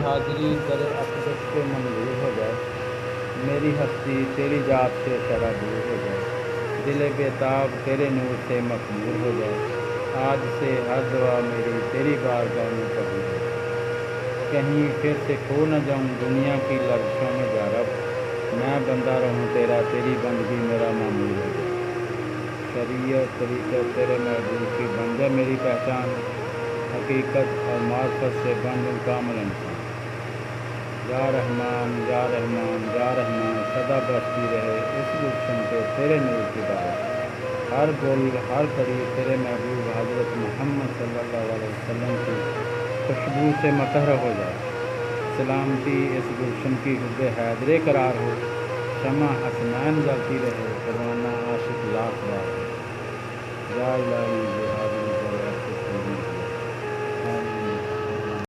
हाज़िरी दर अक़दस पे मंजूर हो जाए। मेरी हस्ती तेरी जात से शरा दूर हो जाए। दिल बेताब तेरे नूर से मखमूर हो जाए। आज से हर दुआ मेरी तेरी बारगाह में कबूल हो जाए। कहीं फिर से खो न जाऊं दुनिया की लफ्ज़ों में जा रब। मैं बंदा रहूं तेरा, तेरी बंदगी मेरा मामूल हो जाए। शरीयत तरीक़त तेरे महबूब की बन जाए मेरी पहचान। हकीकत और मार्फत से बन दूं कामिल इंसान। या रहमान या रहमान या रहमान सदा बरसती रहे इस गुलशन पे तेरे नूर की बारिश। हर गुल हर कड़ी तेरे महबूब हज़रत मोहम्मद सल्लल्लाहु अलैहि वसल्लम की खुशबू से मतहर हो जाए। सलामती इस गुलशन की हुब्बे हैदरे करार हो। शमा हसनैन जलती रहे परवाना आशिक लाख बार हो। या इलाही